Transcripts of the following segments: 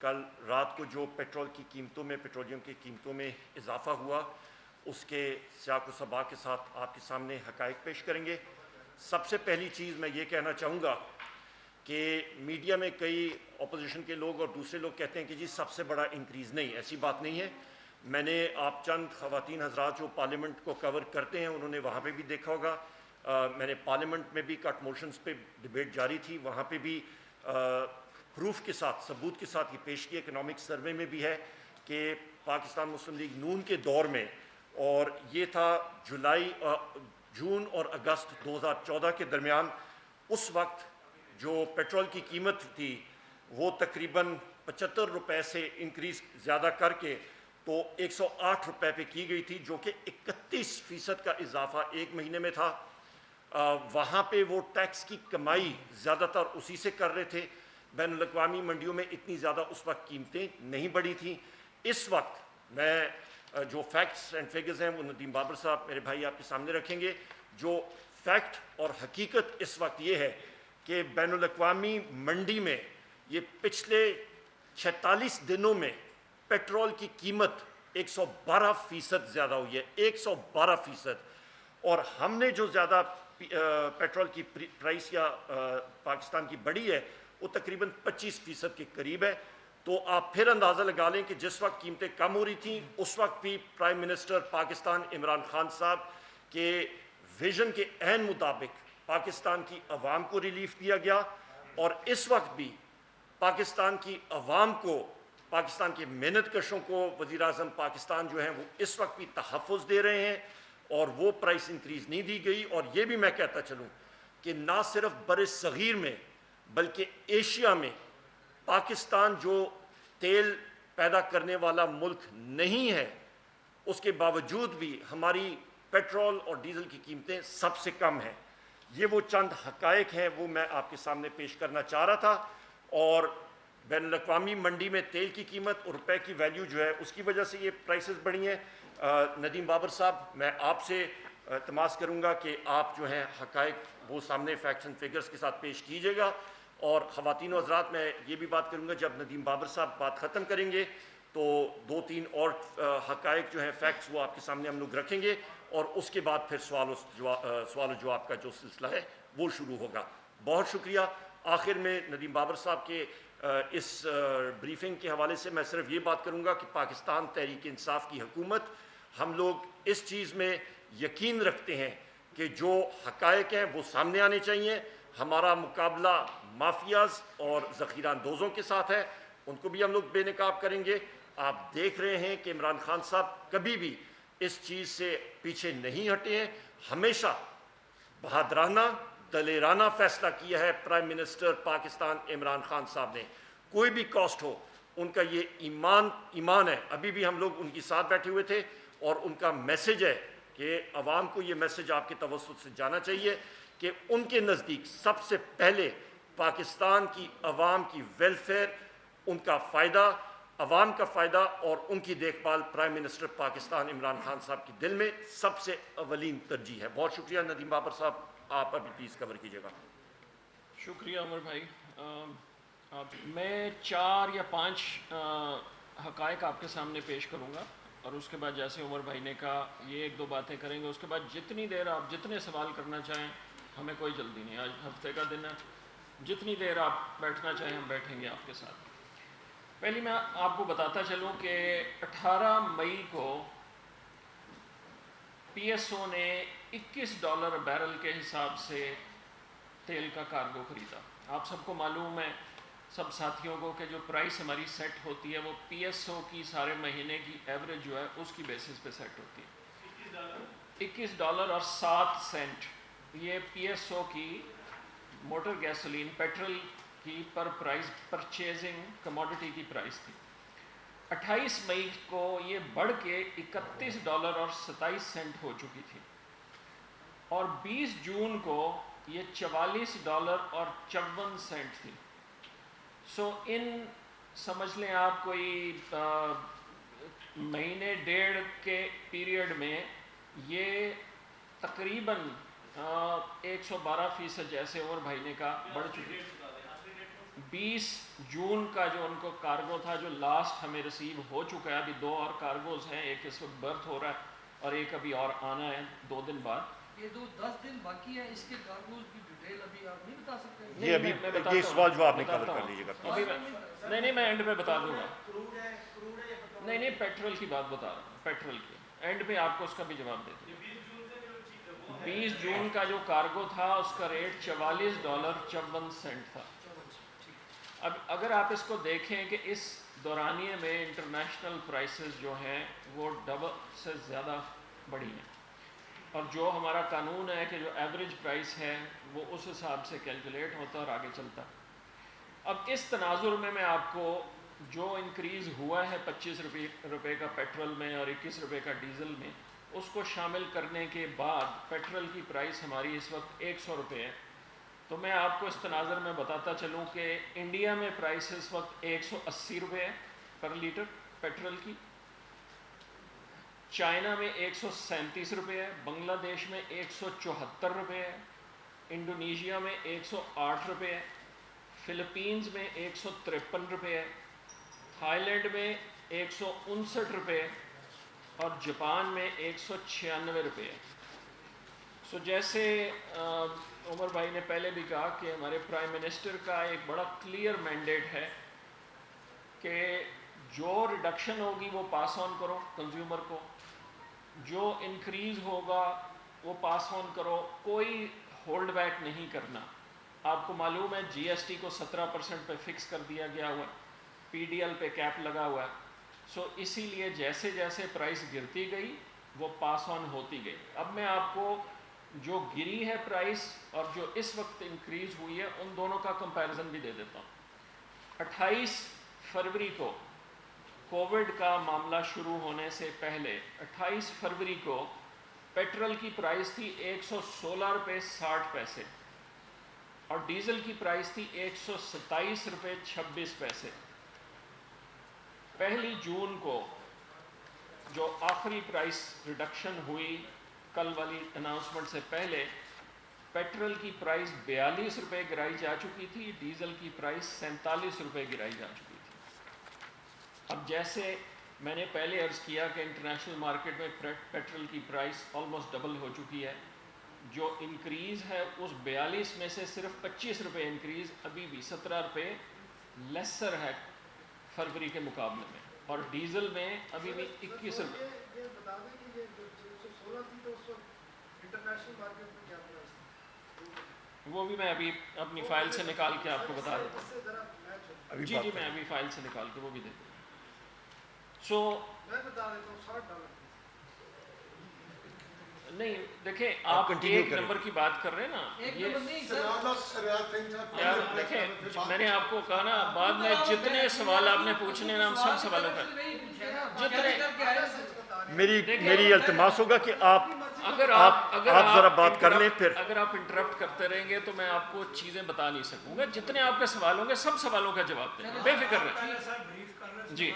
کل رات کو جو پیٹرول کی قیمتوں میں پیٹرولیم کی قیمتوں میں اضافہ ہوا اس کے سیاق و سباق کے ساتھ آپ کے سامنے حقائق پیش کریں گے۔ سب سے پہلی چیز میں یہ کہنا چاہوں گا کہ میڈیا میں کئی اپوزیشن کے لوگ اور دوسرے لوگ کہتے ہیں کہ جی سب سے بڑا انکریز نہیں، ایسی بات نہیں ہے۔ میں نے آپ چند خواتین حضرات جو پارلیمنٹ کو کور کرتے ہیں انہوں نے وہاں پہ بھی دیکھا ہوگا، میں نے پارلیمنٹ میں بھی کٹ موشنز پہ ڈیبیٹ جاری تھی، وہاں پہ بھی پروف کے ساتھ ثبوت کے ساتھ یہ پیش کیا، اکنامک سروے میں بھی ہے کہ پاکستان مسلم لیگ نون کے دور میں، اور یہ تھا جون اور اگست 2014 کے درمیان، اس وقت جو پیٹرول کی قیمت تھی وہ تقریباً 75 روپے سے انکریز زیادہ کر کے تو 108 روپے پہ کی گئی تھی، جو کہ 31% کا اضافہ ایک مہینے میں تھا۔ وہاں پہ وہ ٹیکس کی کمائی زیادہ تر اسی سے کر رہے تھے۔ بین الاقوامی منڈیوں میں اتنی زیادہ اس وقت قیمتیں نہیں بڑھی تھیں۔ اس وقت میں جو فیکٹس اینڈ فگرز ہیں وہ ندیم بابر صاحب میرے بھائی آپ کے سامنے رکھیں گے۔ جو فیکٹ اور حقیقت اس وقت یہ ہے کہ بین الاقوامی منڈی میں یہ پچھلے 46 دنوں میں پیٹرول کی قیمت 112% زیادہ ہوئی ہے، 112%، اور ہم نے جو زیادہ پیٹرول کی پرائس یا پاکستان کی بڑھی ہے وہ تقریباً 25% کے قریب ہے۔ تو آپ پھر اندازہ لگا لیں کہ جس وقت قیمتیں کم ہو رہی تھیں اس وقت بھی پرائم منسٹر پاکستان عمران خان صاحب کے ویژن کے عین مطابق پاکستان کی عوام کو ریلیف دیا گیا، اور اس وقت بھی پاکستان کی عوام کو، پاکستان کے محنت کشوں کو وزیر اعظم پاکستان جو ہیں وہ اس وقت بھی تحفظ دے رہے ہیں، اور وہ پرائس انکریز نہیں دی گئی۔ اور یہ بھی میں کہتا چلوں کہ نہ صرف بر صغیر میں بلکہ ایشیا میں پاکستان جو تیل پیدا کرنے والا ملک نہیں ہے، اس کے باوجود بھی ہماری پیٹرول اور ڈیزل کی قیمتیں سب سے کم ہیں۔ یہ وہ چند حقائق ہیں وہ میں آپ کے سامنے پیش کرنا چاہ رہا تھا۔ اور بین الاقوامی منڈی میں تیل کی قیمت اور روپے کی ویلیو جو ہے اس کی وجہ سے یہ پرائسز بڑھی ہیں۔ ندیم بابر صاحب میں آپ سے التماس کروں گا کہ آپ جو ہیں حقائق وہ سامنے فیکٹس اینڈ فگرز کے ساتھ پیش کیجیے گا، اور خواتین و حضرات میں یہ بھی بات کروں گا جب ندیم بابر صاحب بات ختم کریں گے تو 2-3 اور حقائق جو ہیں فیکٹس وہ آپ کے سامنے ہم لوگ رکھیں گے، اور اس کے بعد پھر سوال و جواب کا جو سلسلہ ہے وہ شروع ہوگا۔ بہت شکریہ۔ آخر میں ندیم بابر صاحب کے اس بریفنگ کے حوالے سے میں صرف یہ بات کروں گا کہ پاکستان تحریک انصاف کی حکومت، ہم لوگ اس چیز میں یقین رکھتے ہیں کہ جو حقائق ہیں وہ سامنے آنے چاہیے۔ ہمارا مقابلہ مافیاز اور ذخیرہ اندوزوں کے ساتھ ہے، ان کو بھی ہم لوگ بے نقاب کریں گے۔ آپ دیکھ رہے ہیں کہ عمران خان صاحب کبھی بھی اس چیز سے پیچھے نہیں ہٹے ہیں، ہمیشہ بہادرانہ دلیرانہ فیصلہ کیا ہے پرائم منسٹر پاکستان عمران خان صاحب نے، کوئی بھی کاسٹ ہو۔ ان کا یہ ایمان ہے، ابھی بھی ہم لوگ ان کے ساتھ بیٹھے ہوئے تھے، اور ان کا میسج ہے کہ عوام کو یہ میسج آپ کے توسط سے جانا چاہیے کہ ان کے نزدیک سب سے پہلے پاکستان کی عوام کی ویلفیئر، ان کا فائدہ، عوام کا فائدہ اور ان کی دیکھ بھال پرائم منسٹر پاکستان عمران خان صاحب کے دل میں سب سے اولین ترجیح ہے۔ بہت شکریہ۔ ندیم بابر صاحب آپ ابھی پلیز کور کیجیے گا۔ شکریہ عمر بھائی۔ میں 4 یا 5 حقائق آپ کے سامنے پیش کروں گا، اور اس کے بعد جیسے عمر بھائی نے کہا یہ 1-2 باتیں کریں گے، اس کے بعد جتنی دیر آپ جتنے سوال کرنا چاہیں، ہمیں کوئی جلدی نہیں، آج ہفتے کا دن ہے، جتنی دیر آپ بیٹھنا چاہیں ہم بیٹھیں گے آپ کے ساتھ۔ پہلی میں آپ کو بتاتا چلوں کہ 18 مئی کو پی ایس او نے $21 بیرل کے حساب سے تیل کا کارگو خریدا۔ آپ سب کو معلوم ہے، سب ساتھیوں کو، کہ جو پرائس ہماری سیٹ ہوتی ہے وہ پی ایس او کی سارے مہینے کی ایوریج جو ہے اس کی بیسس پہ سیٹ ہوتی ہے۔ $21.07 یہ پی ایس او کی موٹر گیسولین پیٹرول کی پر پرائز پرچیزنگ کموڈٹی کی پرائس تھی۔ 28 مئی کو یہ بڑھ کے $31.27 ہو چکی تھی، اور 20 جون کو یہ $44.54 تھی۔ سو ان سمجھ لیں آپ کوئی مہینے 1.5 کے پیریڈ میں یہ تقریباً 112% جیسے عمر بھائی نے کہا بڑھ چکی۔ 20 جون کا جو ان کو کارگو تھا جو لاسٹ ہمیں ریسیو ہو چکا ہے، ابھی 2 اور کارگوز ہیں، ایک اس وقت برتھ ہو رہا ہے اور ایک ابھی اور آنا ہے 2 دن بعد. یہ 10 دن باقی ہے، اس کے کارگوز کی ڈیٹیل ابھی آپ نہیں بتا سکتے؟ یہ ابھی یہ سوال جو آپ نے کور کر لیجیے گا. ابھی نہیں میں اینڈ میں بتا دوں گا. نہیں پیٹرول کی بات بتا رہا ہوں، پیٹرول کی اینڈ میں آپ کو اس کا بھی جواب دے دوں. 20 جون کا جو کارگو تھا اس کا ریٹ $44.54 تھا. اب اگر آپ اس کو دیکھیں کہ اس دورانیے میں انٹرنیشنل پرائسز جو ہیں وہ ڈبل سے زیادہ بڑھی ہیں، اور جو ہمارا قانون ہے کہ جو ایوریج پرائس ہے وہ اس حساب سے کیلکولیٹ ہوتا ہے اور آگے چلتا. اب اس تناظر میں آپ کو جو انکریز ہوا ہے 25 روپے کا پیٹرول میں اور 21 روپے کا ڈیزل میں، اس کو شامل کرنے کے بعد پیٹرول کی پرائس ہماری اس وقت 100 روپے ہے. تو میں آپ کو اس تناظر میں بتاتا چلوں کہ انڈیا میں پرائس اس وقت 180 روپے ہے پر لیٹر پیٹرول کی، چائنا میں 137 روپے ہے، بنگلہ دیش میں 174 روپے ہے، انڈونیشیا میں 108 روپے ہے، فلپینز میں 153 روپے ہے، تھائی لینڈ میں 159 روپے اور جاپان میں 196 روپے ہے. سو جیسے عمر بھائی نے پہلے بھی کہا کہ ہمارے پرائم منسٹر کا ایک بڑا کلیئر مینڈیٹ ہے کہ جو ریڈکشن ہوگی وہ پاس آن کرو کنزیومر کو، جو انکریز ہوگا وہ پاس آن کرو، کوئی ہولڈ بیک نہیں کرنا. آپ کو معلوم ہے جی ایس ٹی کو 17% پہ فکس کر دیا گیا ہوا ہے، پی ڈی ایل پہ کیپ لگا ہوا ہے. سو اسی لیے جیسے جیسے پرائس گرتی گئی وہ پاس آن ہوتی گئی. اب میں آپ کو جو گری ہے پرائس اور جو اس وقت انکریز ہوئی ہے ان دونوں کا کمپیریزن بھی دے دیتا ہوں. 28 فروری کو کووڈ کا معاملہ شروع ہونے سے پہلے 28 فروری کو پیٹرول کی پرائس تھی 116 روپے 60 پیسے اور ڈیزل کی پرائس تھی 127 روپے 26 پیسے. 1 جون کو جو آخری پرائس ریڈکشن ہوئی کل والی اناؤنسمنٹ سے پہلے، پیٹرول کی پرائس 42 روپے گرائی جا چکی تھی، ڈیزل کی پرائس 47 روپے گرائی جا چکی تھی. اب جیسے میں نے پہلے عرض کیا کہ انٹرنیشنل مارکیٹ میں پیٹرول کی پرائس آلموسٹ ڈبل ہو چکی ہے. جو انکریز ہے اس 42 میں سے صرف 25 روپے انکریز، ابھی بھی 17 روپے لیسر ہے فروری کے مقابلے میں، اور ڈیزل میں ابھی بھی 21 روپے. وہ بھی میں ابھی اپنی فائل سے نکال کے آپ کو بتا دیتا ہوں. جی میں ابھی فائل سے نکال کے وہ بھی دے دوں. سو نہیں دیکھیں آپ ایک نمبر کی بات کر رہے ہیں نا، یار دیکھیں میں نے آپ کو کہا نا بعد میں جتنے سوال آپ نے پوچھنے نا ہم سب سوالوں کا میری التماس ہوگا کہ آپ ذرا بات کر لیں. پھر اگر آپ انٹرپٹ کرتے رہیں گے تو میں آپ کو چیزیں بتا نہیں سکوں گا. جتنے آپ کے سوال ہوں گے سب سوالوں کا جواب دیں گے، بے فکر رہیں. جی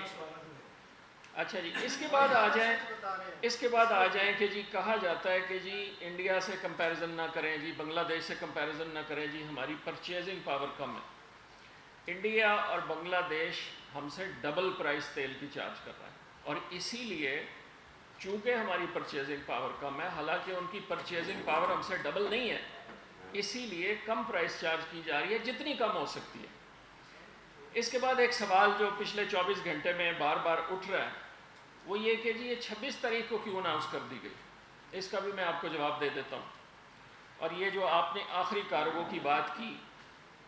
اچھا جی، اس کے بعد آ جائیں کہ جی کہا جاتا ہے کہ جی انڈیا سے کمپیریزن نہ کریں جی، بنگلہ دیش سے کمپیریزن نہ کریں جی، ہماری پرچیزنگ پاور کم ہے. انڈیا اور بنگلہ دیش ہم سے ڈبل پرائس تیل کی چارج کر رہا ہے، اور اسی لیے چونکہ ہماری پرچیزنگ پاور کم ہے، حالانکہ ان کی پرچیزنگ پاور ہم سے ڈبل نہیں ہے، اسی لیے کم پرائس چارج کی جا رہی ہے جتنی کم ہو سکتی ہے. اس کے بعد ایک سوال جو پچھلے 24 گھنٹے میں بار بار اٹھ رہا ہے وہ یہ کہ جی یہ 26 تاریخ کو کیوں اناؤنس کر دی گئی. اس کا بھی میں آپ کو جواب دے دیتا ہوں. اور یہ جو آپ نے آخری کارگو کی بات کی،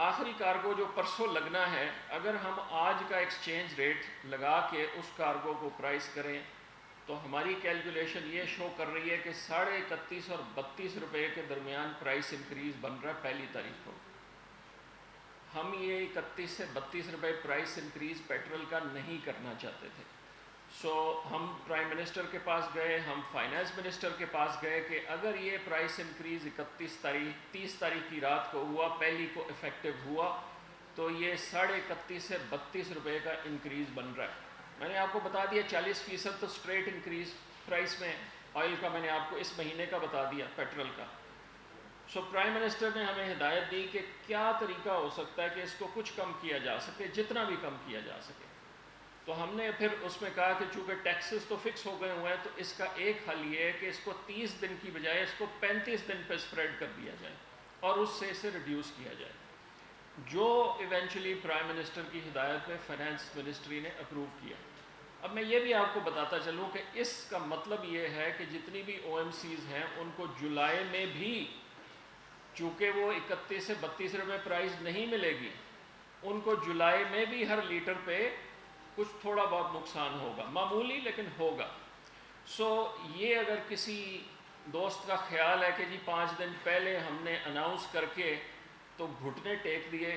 آخری کارگو جو پرسوں لگنا ہے، اگر ہم آج کا ایکسچینج ریٹ لگا کے اس کارگو کو پرائس کریں تو ہماری کیلکولیشن یہ شو کر رہی ہے کہ 31.5 اور 32 روپے کے درمیان پرائس انکریز بن رہا ہے 1 تاریخ کو. ہم یہ 31 سے 32 روپے پرائس انکریز پیٹرول کا نہیں کرنا چاہتے تھے. سو ہم پرائم منسٹر کے پاس گئے، ہم فائنانس منسٹر کے پاس گئے کہ اگر یہ پرائس انکریز 30 تاریخ کی رات کو ہوا، 1 کو افیکٹو ہوا، تو یہ 31.5 سے 32 روپے کا انکریز بن رہا ہے. میں نے آپ کو بتا دیا 40% تو اسٹریٹ انکریز پرائس میں آئل کا، میں نے آپ کو اس مہینے کا بتا دیا پیٹرول کا. سو پرائم منسٹر نے ہمیں ہدایت دی کہ کیا طریقہ ہو سکتا ہے کہ اس کو کچھ کم کیا جا سکے، جتنا بھی کم کیا جا سکے. تو ہم نے پھر اس میں کہا کہ چونکہ ٹیکسز تو فکس ہو گئے ہوئے ہیں تو اس کا ایک حل یہ ہے کہ اس کو 30 دن کی بجائے اس کو 35 دن پہ اسپریڈ کر دیا جائے اور اس سے اسے ریڈیوس کیا جائے، جو ایونچولی پرائم منسٹر کی ہدایت میں فائنانس منسٹری نے اپروو کیا. اب میں یہ بھی آپ کو بتاتا چلوں کہ اس کا مطلب یہ ہے کہ جتنی بھی او ایم سیز ہیں ان کو جولائی میں بھی، چونکہ وہ 31 سے 32 روپے پرائز نہیں ملے گی، ان کو جولائی میں بھی ہر لیٹر پہ کچھ تھوڑا بہت نقصان ہوگا، معمولی لیکن ہوگا. سو یہ اگر کسی دوست کا خیال ہے کہ جی 5 دن پہلے ہم نے اناؤنس کر کے تو گھٹنے ٹیک دیے،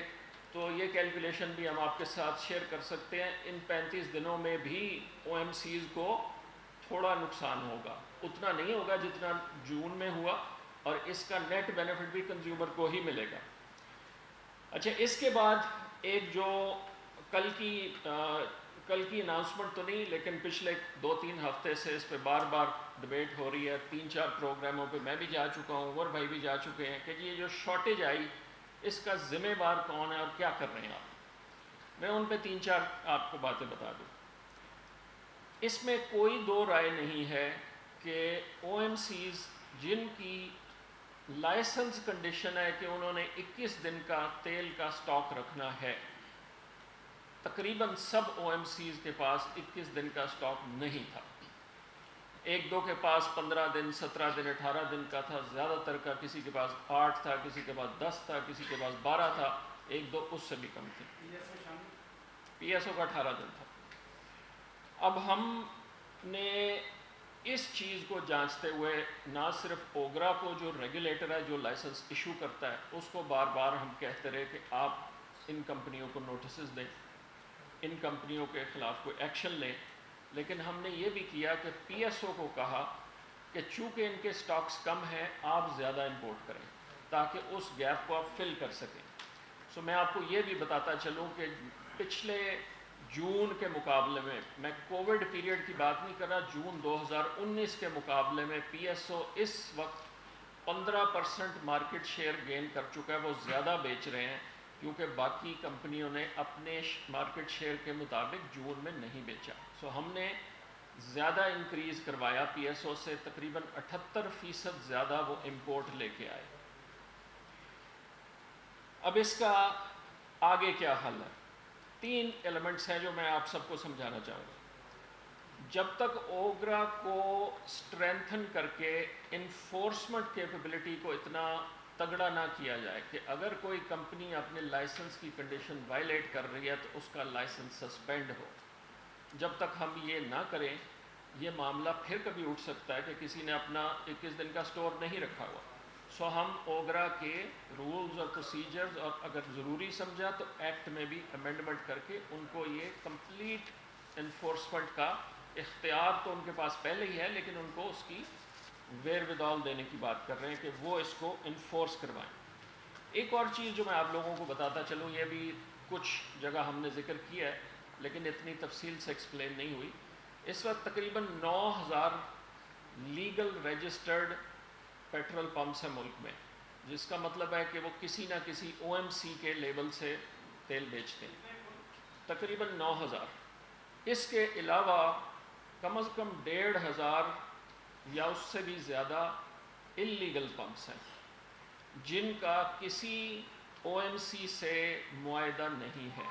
تو یہ کیلکولیشن بھی ہم آپ کے ساتھ شیئر کر سکتے ہیں. ان 35 دنوں میں بھی او ایم سیز کو تھوڑا نقصان ہوگا، اتنا نہیں ہوگا جتنا جون میں ہوا، اور اس کا نیٹ بینیفٹ بھی کنزیومر کو ہی ملے گا. اچھا، اس کے بعد ایک جو کل کی اناؤنسمنٹ تو نہیں لیکن پچھلے 2-3 ہفتے سے اس پہ بار بار ڈبیٹ ہو رہی ہے، 3-4 پروگراموں پہ میں بھی جا چکا ہوں، اور بھائی بھی جا چکے ہیں، کہ یہ جو شارٹیج آئی اس کا ذمہ دار کون ہے اور کیا کر رہے ہیں آپ. میں ان پہ 3-4 آپ کو باتیں بتا دوں. اس میں کوئی دو رائے نہیں ہے کہ او ایم سیز جن کی لائسنس کنڈیشن ہے کہ انہوں نے 21 دن کا تیل کا سٹاک رکھنا ہے، تقریباً سب او ایم سیز کے پاس 21 دن کا سٹاک نہیں تھا. 1-2 کے پاس 15 دن، 17 دن، 18 دن کا تھا، زیادہ تر کا کسی کے پاس 8 تھا، کسی کے پاس 10 تھا، کسی کے پاس 12 تھا، 1-2 اس سے بھی کم تھے. پی ایس او کا 18 دن تھا. اب ہم نے اس چیز کو جانچتے ہوئے نہ صرف اوگرا کو جو ریگولیٹر ہے جو لائسنس ایشو کرتا ہے اس کو بار بار ہم کہتے رہے کہ آپ ان کمپنیوں کو نوٹسز دیں، ان کمپنیوں کے خلاف کوئی ایکشن لیں، لیکن ہم نے یہ بھی کیا کہ پی ایس او کو کہا کہ چونکہ ان کے سٹاکس کم ہیں آپ زیادہ امپورٹ کریں تاکہ اس گیپ کو آپ فل کر سکیں. سو میں آپ کو یہ بھی بتاتا چلوں کہ پچھلے جون کے مقابلے میں کووڈ پیریڈ کی بات نہیں کر رہا، جون 2019 کے مقابلے میں پی ایس او اس وقت 15% مارکیٹ شیئر گین کر چکا ہے. وہ زیادہ بیچ رہے ہیں کیونکہ باقی کمپنیوں نے اپنے مارکیٹ شیئر کے مطابق جون میں نہیں بیچا. سو ہم نے زیادہ انکریز کروایا پی ایس او سے، تقریباً 78% زیادہ وہ امپورٹ لے کے آئے. اب اس کا آگے کیا حل ہے؟ 3 ایلیمنٹس ہیں جو میں آپ سب کو سمجھانا چاہوں گا. جب تک اوگرا کو اسٹرینتھن کر کے انفورسمنٹ کیپیبلٹی کو اتنا تگڑا نہ کیا جائے کہ اگر کوئی کمپنی اپنے لائسنس کی کنڈیشن وائلیٹ کر رہی ہے تو اس کا لائسنس سسپینڈ ہو، جب تک ہم یہ نہ کریں یہ معاملہ پھر کبھی اٹھ سکتا ہے کہ کسی نے اپنا 21 دن کا سٹور نہیں رکھا ہوا. سو ہم اوگرا کے رولز اور پروسیجرز اور اگر ضروری سمجھا تو ایکٹ میں بھی امینڈمنٹ کر کے ان کو یہ کمپلیٹ انفورسمنٹ کا اختیار تو ان کے پاس پہلے ہی ہے، لیکن ان کو اس کی ویئر ودال دینے کی بات کر رہے ہیں کہ وہ اس کو انفورس کروائیں. ایک اور چیز جو میں آپ لوگوں کو بتاتا چلوں، یہ بھی کچھ جگہ ہم نے ذکر کیا ہے لیکن اتنی تفصیل سے ایکسپلین نہیں ہوئی. اس وقت تقریباً 9000 لیگل رجسٹرڈ پیٹرول پمپس ہیں ملک میں، جس کا مطلب ہے کہ وہ کسی نہ کسی او ایم سی کے لیبل سے تیل بیچتے ہیں، تقریباً 9000. اس کے علاوہ کم از کم 1500 یا اس سے بھی زیادہ انلیگل پمپس ہیں جن کا کسی او ایم سی سے معاہدہ نہیں ہے.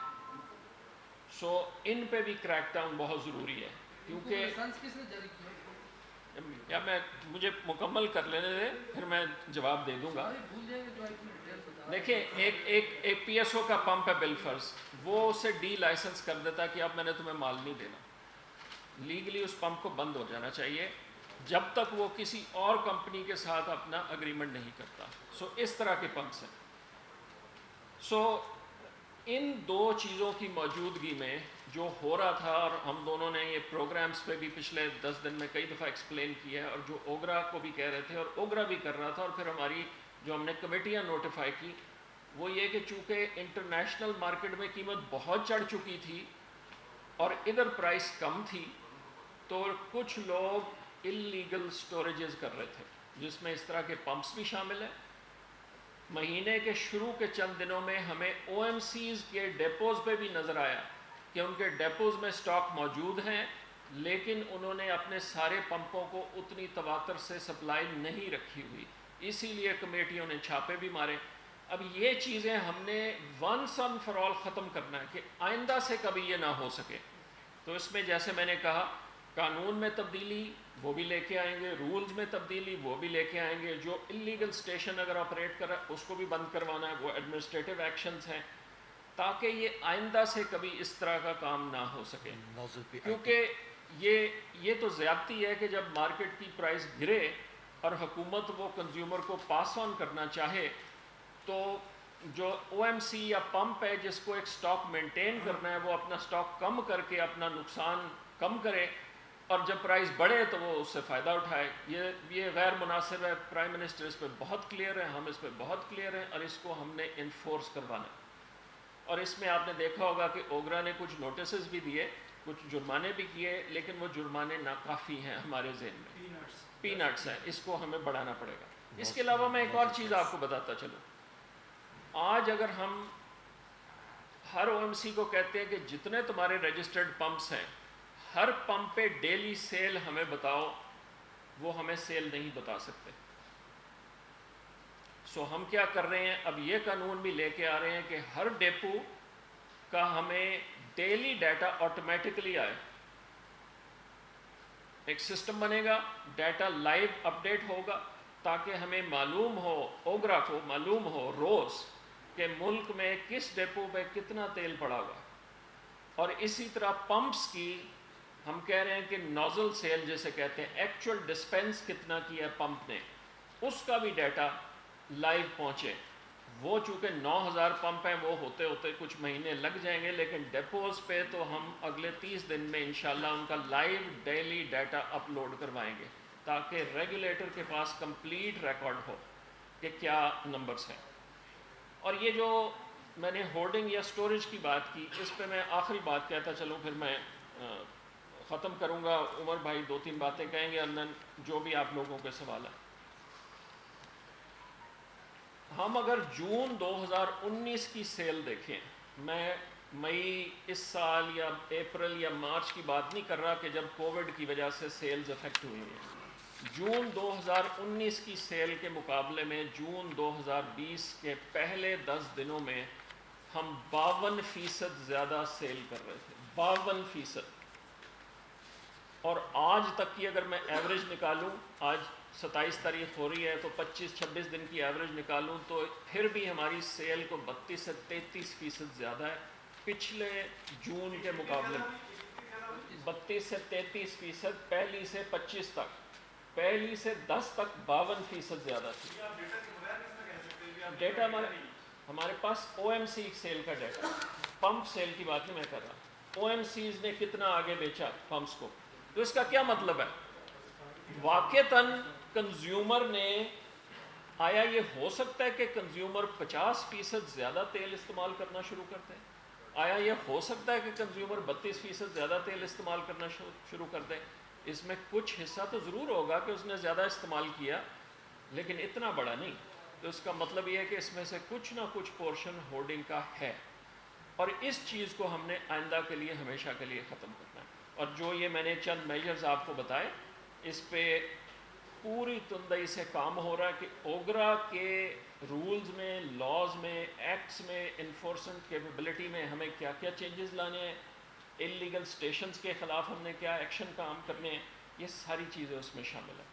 سو ان پہ بھی کریک ڈاؤن بہت ضروری ہے کیونکہ لائسنس کس نے جاری کیا؟ یا مجھے مکمل کر لینے دیں پھر میں جواب دے دوں گا. بھول جائیں گے جو آپ کی ڈیٹیل بتا. دیکھیں ایک پی ایس او کا پمپ ہے بالفرض، وہ اسے ڈی لائسنس کر دیتا کہ اب میں نے تمہیں مال نہیں دینا. لیگلی اس پمپ کو بند ہو جانا چاہیے جب تک وہ کسی اور کمپنی کے ساتھ اپنا اگریمنٹ نہیں کرتا. سو اس طرح کے پمپس ہیں. سو ان 2 چیزوں کی موجودگی میں جو ہو رہا تھا، اور ہم دونوں نے یہ پروگرامز پہ بھی پچھلے 10 دن میں کئی دفعہ ایکسپلین کیا ہے، اور جو اوگرا کو بھی کہہ رہے تھے اور اوگرا بھی کر رہا تھا، اور پھر ہماری جو ہم نے کمیٹیاں نوٹیفائی کی وہ یہ کہ چونکہ انٹرنیشنل مارکیٹ میں قیمت بہت چڑھ چکی تھی اور ادھر پرائس کم تھی، تو کچھ لوگ انلیگل سٹوریجز کر رہے تھے جس میں اس طرح کے پمپس بھی شامل ہیں مہینے کے شروع کے چند دنوں میں ہمیں او ایم سیز کے ڈیپوز پہ بھی نظر آیا کہ ان کے ڈیپوز میں سٹاک موجود ہیں، لیکن انہوں نے اپنے سارے پمپوں کو اتنی تواتر سے سپلائی نہیں رکھی ہوئی، اسی لیے کمیٹیوں نے چھاپے بھی مارے۔ اب یہ چیزیں ہم نے ونس اینڈ فار آل ختم کرنا ہے کہ آئندہ سے کبھی یہ نہ ہو سکے۔ تو اس میں جیسے میں نے کہا، قانون میں تبدیلی وہ بھی لے کے آئیں گے، رولز میں تبدیلی وہ بھی لے کے آئیں گے، جو انلیگل اسٹیشن اگر آپریٹ کر رہا ہے اس کو بھی بند کروانا ہے، وہ ایڈمنسٹریٹو ایکشنز ہیں، تاکہ یہ آئندہ سے کبھی اس طرح کا کام نہ ہو سکے۔ کیونکہ یہ تو زیادتی ہے کہ جب مارکیٹ کی پرائس گرے اور حکومت وہ کنزیومر کو پاس آن کرنا چاہے، تو جو او ایم سی یا پمپ ہے جس کو ایک سٹاک مینٹین کرنا ہے، وہ اپنا سٹاک کم کر کے اپنا نقصان کم کرے، اور جب پرائز بڑھے تو وہ اس سے فائدہ اٹھائے۔ یہ غیر مناسب ہے۔ پرائم منسٹر اس پہ بہت کلیئر ہے، ہم اس پہ بہت کلیئر ہیں، اور اس کو ہم نے انفورس کروانا ہے۔ اور اس میں آپ نے دیکھا ہوگا کہ اوگرا نے کچھ نوٹسز بھی دیے، کچھ جرمانے بھی کیے، لیکن وہ جرمانے ناکافی ہیں ہمارے ذہن میں، پی نٹس ہیں، اس کو ہمیں بڑھانا پڑے گا۔ اس کے علاوہ میں ایک اور چیز آپ کو بتاتا چلوں، آج اگر ہم ہر او ایم سی کو کہتے ہیں کہ جتنے تمہارے رجسٹرڈ پمپس ہیں، ہر پمپ پہ ڈیلی سیل ہمیں بتاؤ، وہ ہمیں سیل نہیں بتا سکتے۔ سو ہم کیا کر رہے ہیں، اب یہ قانون بھی لے کے آ رہے ہیں کہ ہر ڈیپو کا ہمیں ڈیلی ڈیٹا آٹومیٹکلی آئے، ایک سسٹم بنے گا، ڈیٹا لائیو اپڈیٹ ہوگا، تاکہ ہمیں معلوم ہو، اوگرا کو معلوم ہو روز کہ ملک میں کس ڈیپو پہ کتنا تیل پڑا ہوا۔ اور اسی طرح پمپس کی ہم کہہ رہے ہیں کہ نوزل سیل جسے کہتے ہیں، ایکچوئل ڈسپینس کتنا کیا ہے پمپ نے، اس کا بھی ڈیٹا لائیو پہنچے۔ وہ چونکہ 9000 پمپ ہیں، وہ ہوتے ہوتے کچھ مہینے لگ جائیں گے، لیکن ڈیپوز پہ تو ہم اگلے 30 دن میں انشاءاللہ ان کا لائیو ڈیلی ڈیٹا اپلوڈ کروائیں گے، تاکہ ریگولیٹر کے پاس کمپلیٹ ریکارڈ ہو کہ کیا نمبرز ہیں۔ اور یہ جو میں نے ہورڈنگ یا سٹوریج کی بات کی، اس پہ میں آخری بات کہتا چلوں، پھر میں ختم کروں گا۔ عمر بھائی 2-3 باتیں کہیں گے، اندر جو بھی آپ لوگوں کے سوال ہیں۔ ہم اگر جون 2019 کی سیل دیکھیں، میں مئی اس سال یا اپریل یا مارچ کی بات نہیں کر رہا کہ جب کووڈ کی وجہ سے سیلز افیکٹ ہوئی ہیں، جون 2019 کی سیل کے مقابلے میں جون 2020 کے پہلے 10 دنوں میں ہم 52% زیادہ سیل کر رہے تھے، 52%۔ اور آج تک کی اگر میں ایوریج نکالوں، آج 27 تاریخ ہو رہی ہے، تو 25-26 دن کی ایوریج نکالوں تو پھر بھی ہماری سیل کو 32 سے 33% زیادہ ہے پچھلے جون کے مقابلے میں۔ 32 سے 33%، پہلی سے 25 تک، پہلی سے 10 تک 52% زیادہ تھی۔ ڈیٹا ہمارے پاس او ایم سی سیل کا ڈیٹا، پمپ سیل کی بات نہیں میں کر رہا، او ایم سیز نے کتنا آگے بیچا پمپس کو۔ تو اس کا کیا مطلب ہے؟ واقعتاً کنزیومر نے، آیا یہ ہو سکتا ہے کہ کنزیومر 50% زیادہ تیل استعمال کرنا شروع کرتے ہیں؟ آیا یہ ہو سکتا ہے کہ کنزیومر 32% زیادہ تیل استعمال کرنا شروع کر دیں؟ اس میں کچھ حصہ تو ضرور ہوگا کہ اس نے زیادہ استعمال کیا، لیکن اتنا بڑا نہیں۔ تو اس کا مطلب یہ ہے کہ اس میں سے کچھ نہ کچھ پورشن ہورڈنگ کا ہے، اور اس چیز کو ہم نے آئندہ کے لیے ہمیشہ کے لیے ختم کرنا ہے۔ اور جو یہ میں نے چند میجرز آپ کو بتائے، اس پہ پوری تندئی سے کام ہو رہا ہے کہ اوگرا کے رولز میں، لاز میں، ایکٹس میں، انفورسمنٹ کیپیبلٹی میں ہمیں کیا کیا چینجز لانے ہیں، انلیگل اسٹیشنز کے خلاف ہم نے کیا ایکشن کام کرنے ہیں، یہ ساری چیزیں اس میں شامل ہیں۔